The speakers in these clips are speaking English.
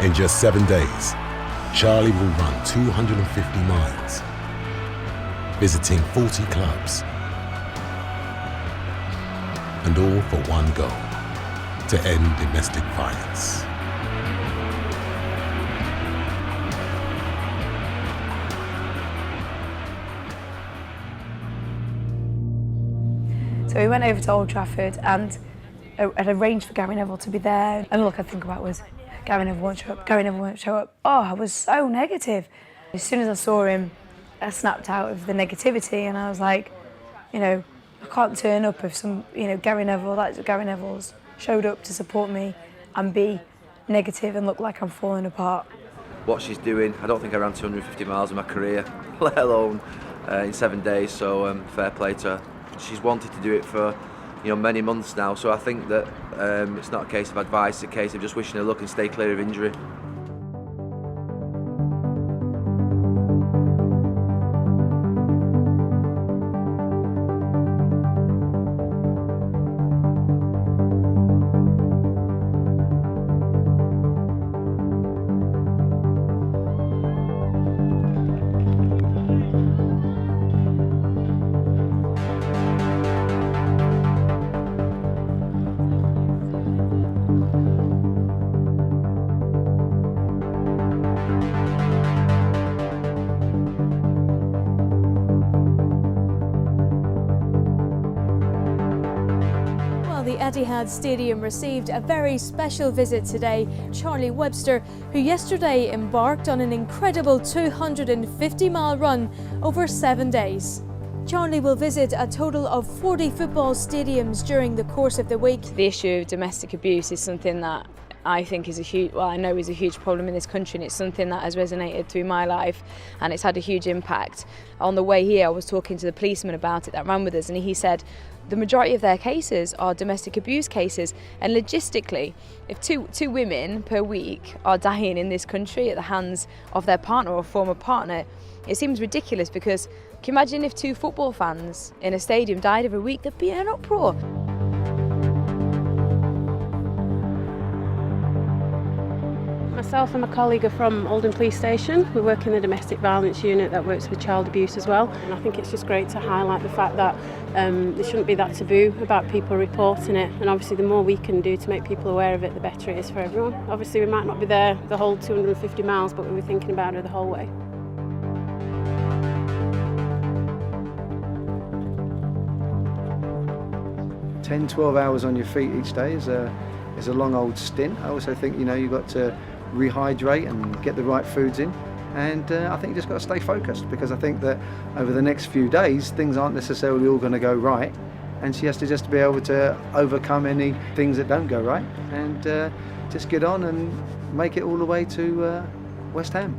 In just 7 days, Charlie will run 250 miles, visiting 40 clubs, and all for one goal: to end domestic violence. So we went over to Old Trafford and I'd arranged for Gary Neville to be there. And all I could think about was, Gary Neville won't show up, Gary Neville won't show up. Oh, I was so negative. As soon as I saw him, I snapped out of the negativity and I was like, you know, I can't turn up if Gary Neville, like Gary Neville's, showed up to support me and be negative and look like I'm falling apart. What she's doing, I don't think I ran 250 miles in my career, let alone in 7 days, so fair play to her. She's wanted to do it for many months now, so I think that it's not a case of advice, it's a case of just wishing her luck and stay clear of injury. The Etihad Stadium received a very special visit today. Charlie Webster, who yesterday embarked on an incredible 250-mile run over 7 days. Charlie will visit a total of 40 football stadiums during the course of the week. The issue of domestic abuse is something that I think is I know is a huge problem in this country, and it's something that has resonated through my life and it's had a huge impact. On the way here I was talking to the policeman about it that ran with us, and he said the majority of their cases are domestic abuse cases, and logistically, if two women per week are dying in this country at the hands of their partner or former partner, it seems ridiculous, because can you imagine if 2 football fans in a stadium died every week? There'd be an uproar. Myself and my colleague are from Oldham Police Station. We work in the domestic violence unit that works with child abuse as well. And I think it's just great to highlight the fact that there shouldn't be that taboo about people reporting it. And obviously the more we can do to make people aware of it, the better it is for everyone. Obviously we might not be there the whole 250 miles, but we were thinking about it the whole way. Ten, 12 hours on your feet each day is a long old stint. I also think you've got to rehydrate and get the right foods in, and I think you just got to stay focused, because I think that over the next few days things aren't necessarily all going to go right, and she has to just be able to overcome any things that don't go right and just get on and make it all the way to West Ham.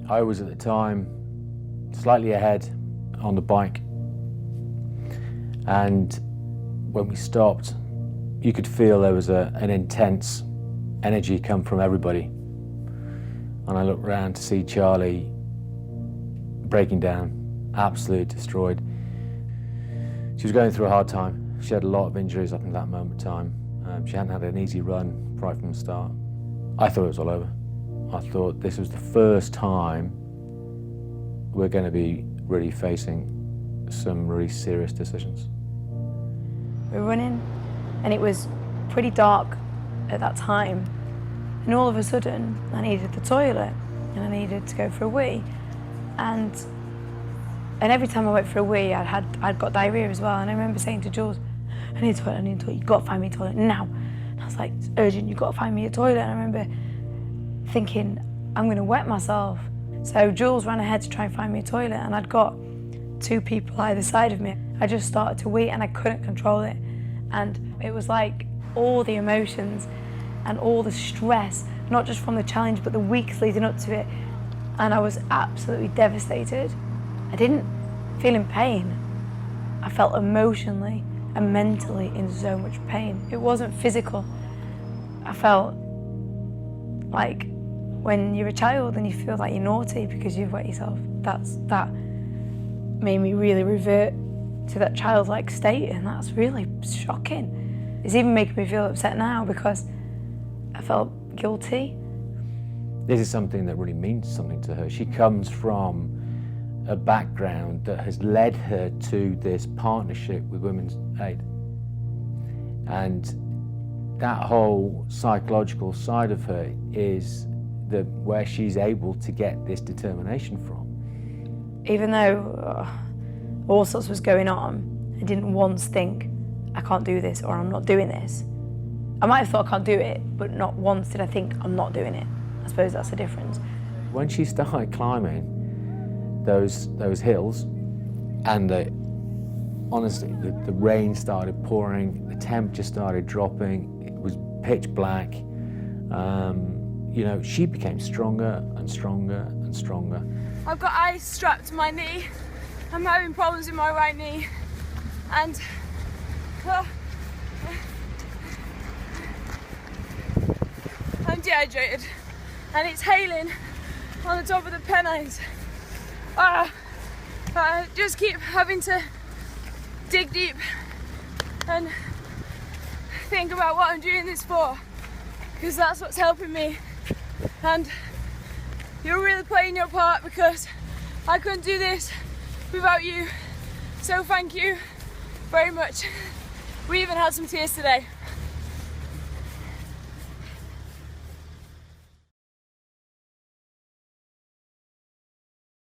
I was at the time slightly ahead on the bike, and when we stopped you could feel there was an intense energy come from everybody, and I looked around to see Charlie breaking down, absolutely destroyed. She was going through a hard time. She had a lot of injuries up in that moment in time. She hadn't had an easy run right from the start. I thought it was all over. I thought this was the first time we're going to be really facing some really serious decisions. We were running and it was pretty dark at that time, and all of a sudden I needed the toilet and I needed to go for a wee, and every time I went for a wee I'd got diarrhoea as well, and I remember saying to Jules, I need a toilet, you've got to find me a toilet now. And I was like, it's urgent, you've got to find me a toilet. And I remember thinking, I'm going to wet myself. So Jules ran ahead to try and find me a toilet, and I'd got 2 people either side of me. I just started to wee and I couldn't control it. And it was like all the emotions and all the stress not just from the challenge, but the weeks leading up to it. And I was absolutely devastated. I didn't feel in pain. I felt emotionally and mentally in so much pain. It wasn't physical. I felt like when you're a child and you feel like you're naughty because you've wet yourself. That made me really revert to that childlike state, and that's really shocking. It's even making me feel upset now because I felt guilty. This is something that really means something to her. She comes from a background that has led her to this partnership with Women's Aid. And that whole psychological side of her is where she's able to get this determination from. Even though all sorts was going on, I didn't once think, I can't do this or I'm not doing this. I might have thought I can't do it, but not once did I think I'm not doing it. I suppose that's the difference. When she started climbing those hills, and honestly, the rain started pouring, the temperature started dropping, it was pitch black. You know, she became stronger and stronger and stronger. I've got ice strapped to my knee. I'm having problems with my right knee, and I'm dehydrated, and it's hailing on the top of the Pennines. I just keep having to dig deep and think about what I'm doing this for, because that's what's helping me. And you're really playing your part, because I couldn't do this without you. So thank you very much. We even had some tears today.